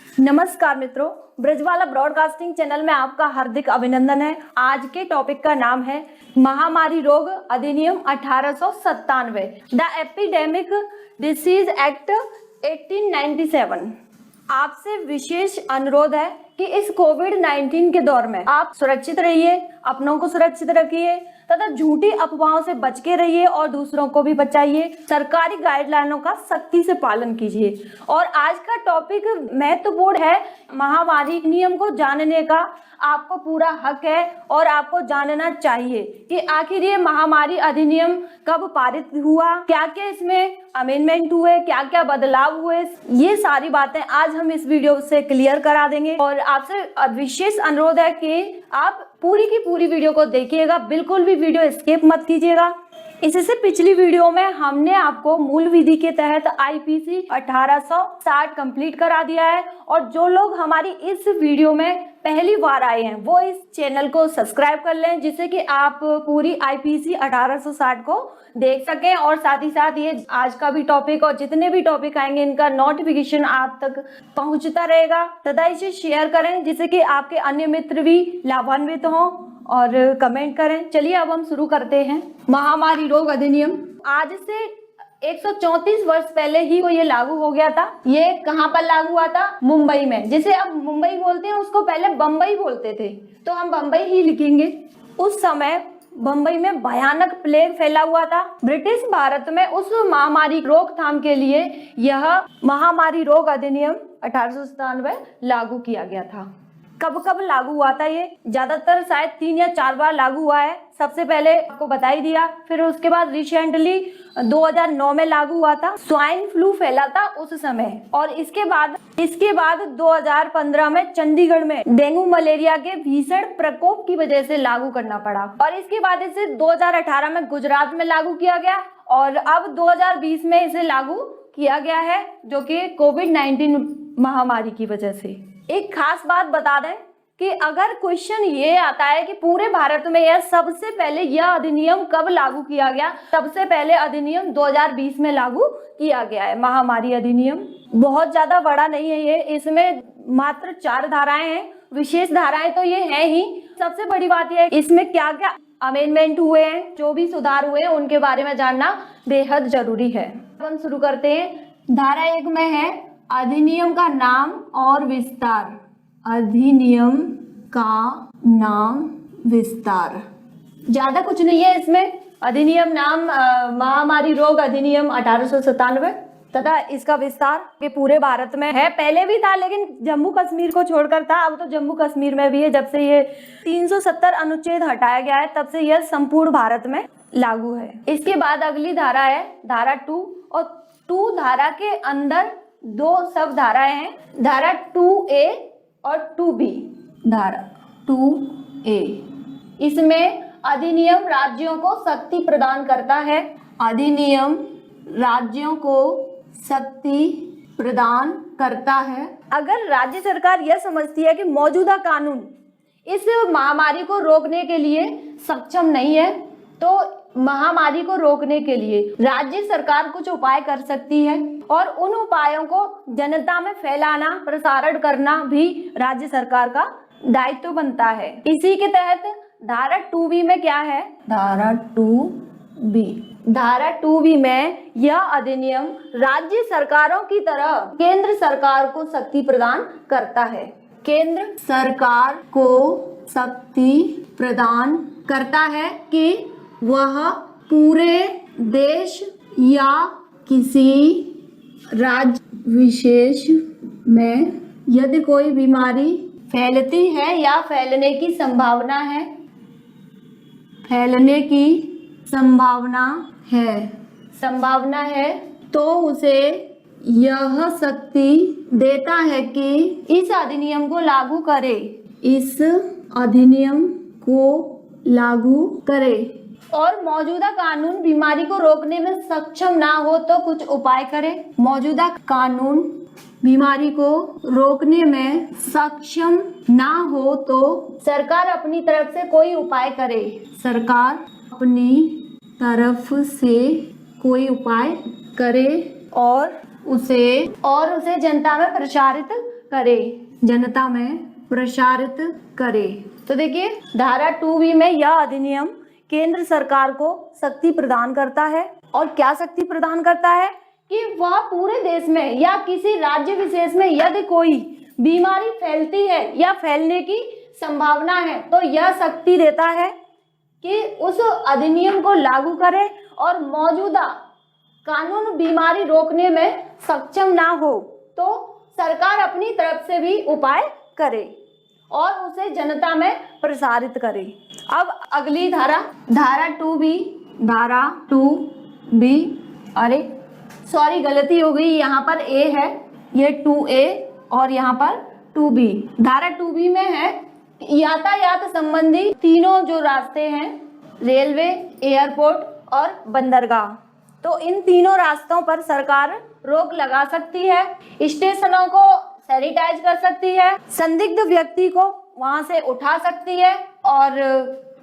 नमस्कार मित्रों, Brajwala broadcasting channel में आपका हार्दिक अभिनंदन है। आज के टॉपिक का नाम है महामारी रोग अधिनियम 1897, द एपिडेमिक डिसीज एक्ट 1897। आपसे विशेष अनुरोध है कि इस कोविड-19 के दौर में आप सुरक्षित रहिए, अपनों को सुरक्षित रखिए तथा झूठी अफवाहों से बच के रहिए और दूसरों को भी बचाइए। सरकारी गाइडलाइनों का सख्ती से पालन कीजिए। और आज का टॉपिक महत्वपूर्ण है। महामारी नियम को जानने का आपको पूरा हक है और आपको जानना चाहिए कि आखिर ये महामारी अधिनियम कब पारित हुआ, क्या क्या इसमें अमेंडमेंट हुए, क्या क्या बदलाव हुए। ये सारी बातें आज हम इस वीडियो से क्लियर करा देंगे और आपसे विशेष अनुरोध है कि आप पूरी की पूरी वीडियो को देखिएगा, बिल्कुल भी वीडियो स्किप मत कीजिएगा। इससे पिछली वीडियो में हमने आपको मूल विधि के तहत आईपीसी 1860 कंप्लीट करा दिया है और जो लोग हमारी इस वीडियो में पहली बार आए हैं वो इस चैनल को सब्सक्राइब कर लें, जिससे कि आप पूरी आईपीसी 1860 को देख सकें और साथ ही साथ ये आज का भी टॉपिक और जितने भी टॉपिक आएंगे इनका नोटिफिकेशन आप तक पहुंचता रहेगा। तथा इसे शेयर करें जिससे कि आपके अन्य मित्र भी लाभान्वित हों और कमेंट करें। चलिए अब हम शुरू करते हैं। महामारी रोग अधिनियम आज से 134 वर्ष पहले ही ये लागू हो गया था। ये कहाँ पर लागू हुआ था? मुंबई में। जिसे अब मुंबई बोलते हैं उसको पहले बम्बई बोलते थे, तो हम बम्बई ही लिखेंगे। उस समय बम्बई में भयानक प्लेग फैला हुआ था। ब्रिटिश भारत में उस महामारी रोकथाम के लिए यह महामारी रोग अधिनियम 1897 लागू किया गया था। कब कब लागू हुआ था? ये ज्यादातर शायद 3 या 4 बार लागू हुआ है। सबसे पहले आपको बता ही दिया, फिर उसके बाद रिसेंटली 2009 में लागू हुआ था। स्वाइन फ्लू फैला था उस समय और इसके बाद 2015 में चंडीगढ़ में डेंगू मलेरिया के भीषण प्रकोप की वजह से लागू करना पड़ा और इसके बाद इसे 2018 में गुजरात में लागू किया गया और अब 2020 में इसे लागू किया गया है, जो कि कोविड-19 महामारी की वजह से। एक खास बात बता दें कि अगर क्वेश्चन ये आता है कि पूरे भारत में यह सबसे पहले यह अधिनियम कब लागू किया गया, सबसे पहले अधिनियम 2020 में लागू किया गया है। महामारी अधिनियम बहुत ज्यादा बड़ा नहीं है ये, इसमें मात्र 4 धाराएं हैं। विशेष धाराएं तो ये हैं ही। सबसे बड़ी बात यह है इसमें क्या क्या अमेंडमेंट हुए हैं, जो भी सुधार हुए हैं उनके बारे में जानना बेहद जरूरी है। हम शुरू करते हैं। धारा 1 में है अधिनियम का नाम और विस्तार। अधिनियम का नाम विस्तार, ज्यादा कुछ नहीं है इसमें। अधिनियम नाम महामारी रोग अधिनियम 1897 तथा इसका विस्तार के पूरे भारत में है। पहले भी था लेकिन जम्मू कश्मीर को छोड़कर था, अब तो जम्मू कश्मीर में भी है। जब से ये 370 अनुच्छेद हटाया गया है तब से यह संपूर्ण भारत में लागू है। इसके बाद अगली धारा है धारा 2 और 2 धारा के अंदर 2 सब धाराएं हैं, धारा 2A और 2B। धारा 2A इसमें अधिनियम राज्यों को शक्ति प्रदान करता है। अधिनियम राज्यों को शक्ति प्रदान करता है। अगर राज्य सरकार यह समझती है कि मौजूदा कानून इस महामारी को रोकने के लिए सक्षम नहीं है, तो महामारी को रोकने के लिए राज्य सरकार कुछ उपाय कर सकती है और उन उपायों को जनता में फैलाना, प्रसारण करना भी राज्य सरकार का दायित्व बनता है। इसी के तहत धारा 2B में क्या है? धारा 2B। धारा 2B में यह अधिनियम राज्य सरकारों की तरह केंद्र सरकार को शक्ति प्रदान करता है। केंद्र सरकार को शक्ति प्रदान करता है कि वह पूरे देश या किसी राज्य विशेष में यदि कोई बीमारी फैलती है या फैलने की संभावना है, संभावना है तो उसे यह शक्ति देता है कि इस अधिनियम को लागू करे। इस अधिनियम को लागू करे और मौजूदा कानून बीमारी को रोकने में सक्षम ना हो तो कुछ उपाय करे। मौजूदा कानून बीमारी को रोकने में सक्षम ना हो तो सरकार अपनी तरफ से कोई उपाय करे। सरकार अपनी तरफ से कोई उपाय करे और उसे जनता में प्रचारित करे, जनता में प्रसारित करे। तो देखिए धारा 2B में यह अधिनियम केंद्र सरकार को शक्ति प्रदान करता है। और क्या शक्ति प्रदान करता है कि वह पूरे देश में या किसी राज्य विशेष में यदि कोई बीमारी फैलती है या फैलने की संभावना है तो यह शक्ति देता है कि उस अधिनियम को लागू करे और मौजूदा कानून बीमारी रोकने में सक्षम ना हो तो सरकार अपनी तरफ से भी उपाय करे और उसे जनता में प्रसारित करे। अब अगली धारा 2B, धारा 2B, अरे सॉरी गलती हो गई, यहाँ पर A है, ये 2A और यहाँ पर 2B। धारा 2B में है यातायात संबंधी तीनों जो रास्ते हैं, रेलवे, एयरपोर्ट और बंदरगाह, तो इन तीनों रास्तों पर सरकार रोक लगा सकती है, स्टेशनों को सैनिटाइज कर सकती है, संदिग्ध व्यक्ति को वहां से उठा सकती है और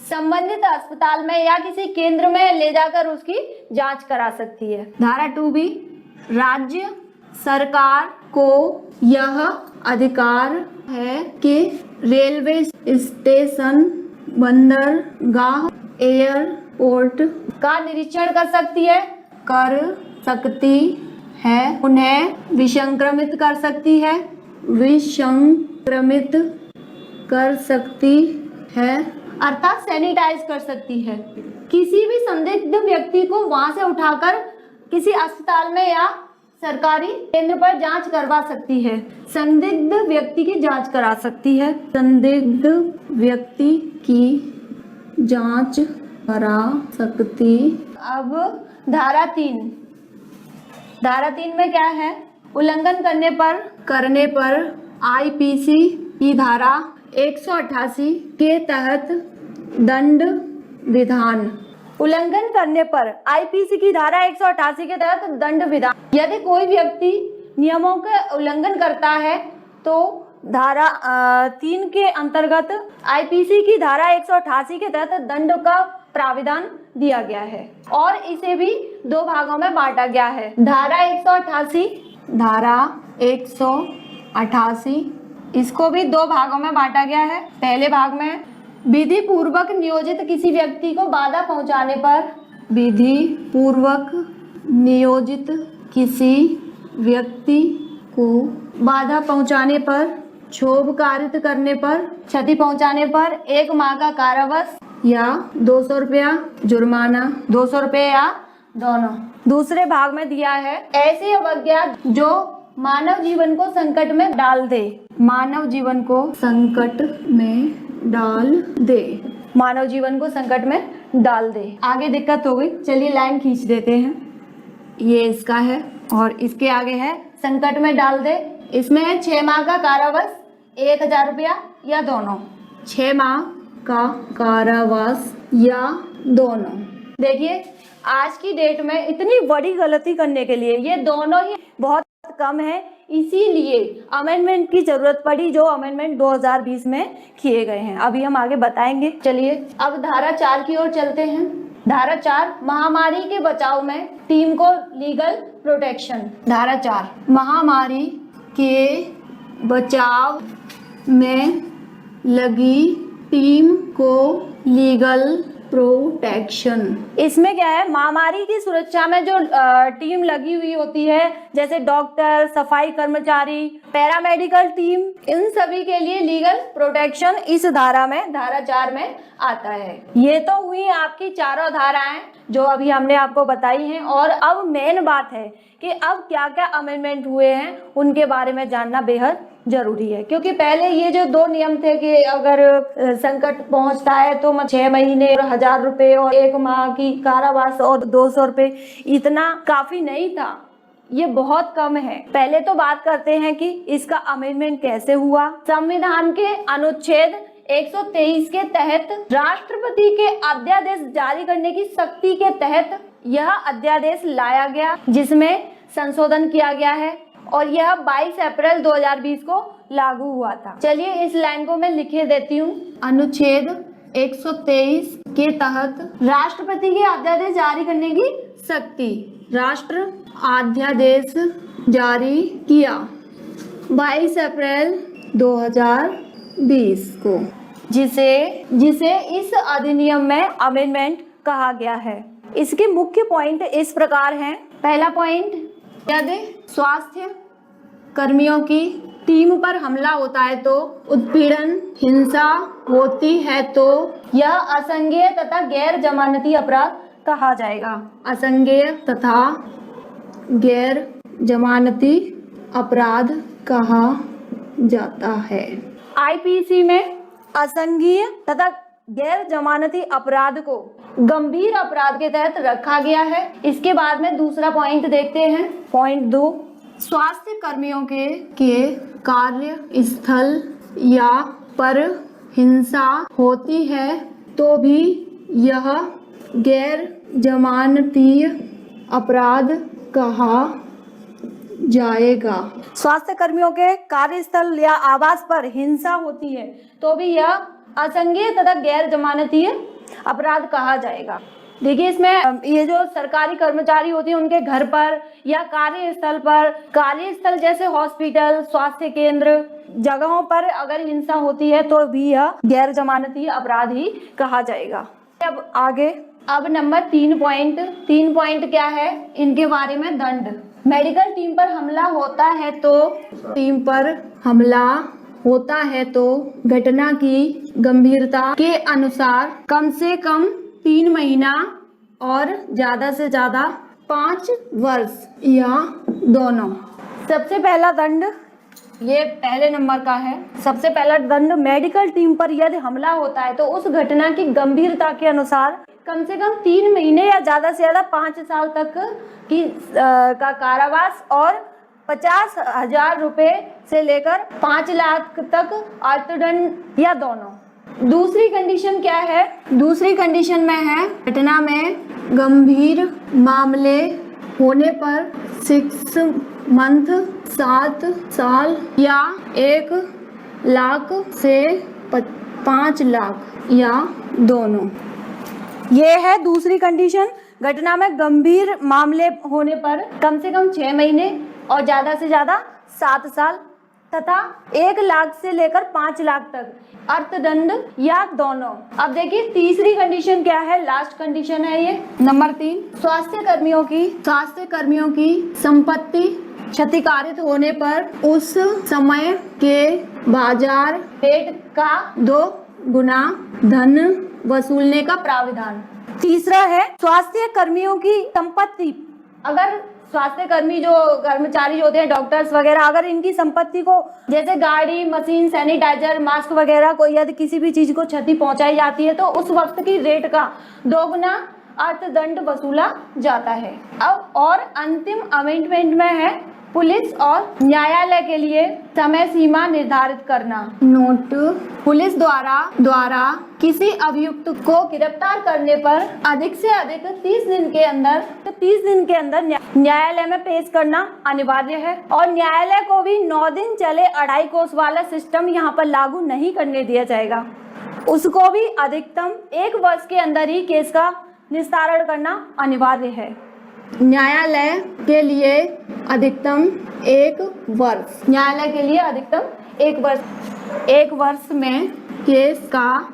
संबंधित अस्पताल में या किसी केंद्र में ले जाकर उसकी जांच करा सकती है। धारा 2B, राज्य सरकार को यह अधिकार है कि रेलवे स्टेशन, बंदरगाह, एयरपोर्ट का निरीक्षण कर सकती है, उन्हें विसंक्रमित कर सकती है, अर्थात सैनिटाइज कर सकती है। किसी भी संदिग्ध व्यक्ति को वहां से उठाकर किसी अस्पताल में या सरकारी केंद्र पर जांच करवा सकती है, संदिग्ध व्यक्ति की जांच करा सकती है, संदिग्ध व्यक्ति की जांच करा सकती। अब धारा 3 में क्या है, उल्लंघन करने पर आईपीसी की धारा 188 के तहत दंड विधान। उल्लंघन करने पर आईपीसी की धारा 188 के तहत दंड विधान। यदि कोई व्यक्ति नियमों का उल्लंघन करता है तो धारा 3 के अंतर्गत आईपीसी की धारा 188 के तहत दंड का प्राविधान दिया गया है और इसे भी 2 भागों में बांटा गया है। धारा 188 इसको भी 2 भागों में बांटा गया है। पहले भाग में विधि पूर्वक नियोजित किसी व्यक्ति को बाधा पहुंचाने पर, विधि पूर्वक नियोजित किसी व्यक्ति को बाधा पहुंचाने पर, क्षोभ कारित करने पर, क्षति पहुंचाने पर 1 माह का कारावास या 200 रुपया जुर्माना, 200 रुपये या दोनों। दूसरे भाग में दिया है ऐसी अवज्ञा जो मानव जीवन को संकट में डाल दे, मानव जीवन को संकट में डाल दे, मानव जीवन को संकट में डाल दे। आगे दिक्कत हो गई, चलिए लाइन खींच देते हैं। ये इसका है और इसके आगे है संकट में डाल दे। इसमें है 6 माह का कारावास, 1000 रुपया या दोनों। 6 माह का कारावास या दोनों। देखिए आज की डेट में इतनी बड़ी गलती करने के लिए ये दोनों ही बहुत कम है, इसीलिए अमेंडमेंट की जरूरत पड़ी जो अमेंडमेंट 2020 में किए गए हैं। अभी हम आगे बताएंगे। चलिए अब धारा 4 की ओर चलते हैं। धारा 4 महामारी के बचाव में टीम को लीगल प्रोटेक्शन। धारा 4 महामारी के बचाव में लगी टीम को लीगल प्रोटेक्शन। इसमें क्या है, महामारी की सुरक्षा में जो टीम लगी हुई होती है, जैसे डॉक्टर, सफाई कर्मचारी, पैरामेडिकल टीम, इन सभी के लिए लीगल प्रोटेक्शन इस धारा 4 में आता है। ये तो हुई आपकी चारों धाराएं जो अभी हमने आपको बताई हैं। और अब मेन बात है कि अब क्या क्या अमेंडमेंट हुए हैं उनके बारे में जानना बेहद जरूरी है, क्योंकि पहले ये जो 2 नियम थे कि अगर संकट पहुंचता है तो 6 महीने और 1000 रुपये और 1 माह की कारावास और 200 रुपये, इतना काफी नहीं था, ये बहुत कम है। पहले तो बात करते हैं कि इसका अमेंडमेंट कैसे हुआ। संविधान के अनुच्छेद 123 के तहत राष्ट्रपति के अध्यादेश जारी करने की शक्ति के तहत यह अध्यादेश लाया गया, जिसमें संशोधन किया गया है और यह 22 अप्रैल 2020 को लागू हुआ था। चलिए इस लाइन को मैं लिखे देती हूँ। अनुच्छेद 123 के तहत राष्ट्रपति के अध्यादेश जारी करने की शक्ति, राष्ट्र अध्यादेश जारी किया, 22 अप्रैल 2020 को, जिसे इस अधिनियम में अमेंडमेंट कहा गया है। इसके मुख्य पॉइंट इस प्रकार हैं। पहला पॉइंट, यदि स्वास्थ्य कर्मियों की टीम पर हमला होता है तो उत्पीड़न, हिंसा होती है तो यह असंज्ञेय तथा गैर जमानती अपराध कहा जाएगा। असंज्ञेय तथा गैर जमानती अपराध कहा जाता है। आईपीसी में असंज्ञेय तथा गैर जमानती अपराध को गंभीर अपराध के तहत रखा गया है। इसके बाद में दूसरा पॉइंट देखते हैं। पॉइंट 2, स्वास्थ्य कर्मियों के कार्य स्थल या पर हिंसा होती है तो भी यह गैर जमानती अपराध कहा जाएगा। स्वास्थ्य कर्मियों के कार्यस्थल या आवास पर हिंसा होती है तो भी यह असंज्ञेय तथा गैर जमानती अपराध कहा जाएगा। देखिए, इसमें ये जो सरकारी कर्मचारी होते हैं उनके घर पर या कार्यस्थल जैसे हॉस्पिटल, स्वास्थ्य केंद्र जगहों पर अगर हिंसा होती है तो भी यह गैर जमानती अपराध ही कहा जाएगा। अब आगे, अब नंबर 3 पॉइंट क्या है इनके बारे में। दंड। मेडिकल टीम पर हमला होता है तो घटना की गंभीरता के अनुसार कम से कम 3 महीना और ज्यादा से ज्यादा 5 वर्ष या दोनों। सबसे पहला दंड ये पहले नंबर का है। सबसे पहला दंड, मेडिकल टीम पर यदि हमला होता है तो उस घटना की गंभीरता के अनुसार कम से कम 3 महीने या ज्यादा से ज्यादा 5 साल तक की का कारावास और 50,000 रुपए से लेकर 5 लाख तक अर्थदंड या दोनों। दूसरी कंडीशन क्या है? दूसरी कंडीशन में है, घटना में गंभीर मामले होने पर 6 मंथ 7 साल या 1 लाख से 5 लाख या दोनों। ये है दूसरी कंडीशन। घटना में गंभीर मामले होने पर कम से कम 6 महीने और ज्यादा से ज्यादा 7 साल तथा 1 लाख से लेकर 5 लाख तक अर्थदंड या दोनों। अब देखिए तीसरी कंडीशन क्या है, लास्ट कंडीशन है ये नंबर 3। स्वास्थ्य कर्मियों की संपत्ति क्षतिकारित होने पर उस समय के बाजार रेट का 2 गुना धन वसूलने का प्राविधान। तीसरा है, स्वास्थ्य कर्मियों की संपत्ति, अगर स्वास्थ्य कर्मी जो कर्मचारी होते हैं, डॉक्टर्स वगैरह, अगर इनकी संपत्ति को जैसे गाड़ी, मशीन, सैनिटाइजर, मास्क वगैरह को यदि किसी भी चीज को क्षति पहुंचाई जाती है तो उस वक्त की रेट का 2 गुना अर्थदंड वसूला जाता है। अब और अंतिम अमेंडमेंट में है, पुलिस और न्यायालय के लिए समय सीमा निर्धारित करना। नोट, पुलिस द्वारा किसी अभियुक्त को गिरफ्तार करने पर अधिक से अधिक 30 दिन के अंदर न्यायालय में पेश करना अनिवार्य है। और न्यायालय को भी 9 दिन चले 2.5 कोस वाला सिस्टम यहाँ पर लागू नहीं करने दिया जाएगा। उसको भी अधिकतम 1 वर्ष के अंदर ही केस का निस्तारण करना अनिवार्य है। न्यायालय के लिए अधिकतम 1 वर्ष। न्यायालय के लिए अधिकतम 1 वर्ष। 1 वर्ष में केस का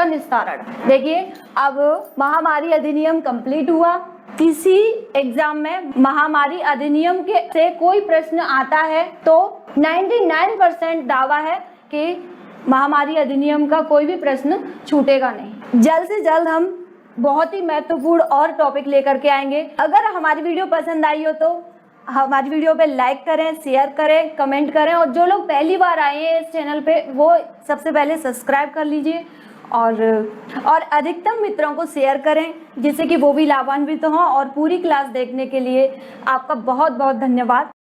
निस्तारण। देखिए, अब महामारी अधिनियम कंप्लीट हुआ। किसी एग्जाम में महामारी अधिनियम के से कोई प्रश्न आता है तो 99% दावा है कि महामारी अधिनियम का कोई भी प्रश्न छूटेगा नहीं। जल्द से जल्द हम बहुत ही महत्वपूर्ण और टॉपिक लेकर के आएंगे। अगर हमारी वीडियो पसंद आई हो तो हमारी वीडियो पे लाइक करें, शेयर करें, कमेंट करें और जो लोग पहली बार आए हैं इस चैनल पे वो सबसे पहले सब्सक्राइब कर लीजिए और अधिकतम मित्रों को शेयर करें जिससे कि वो भी लाभान्वित हों। और पूरी क्लास देखने के लिए आपका बहुत बहुत धन्यवाद।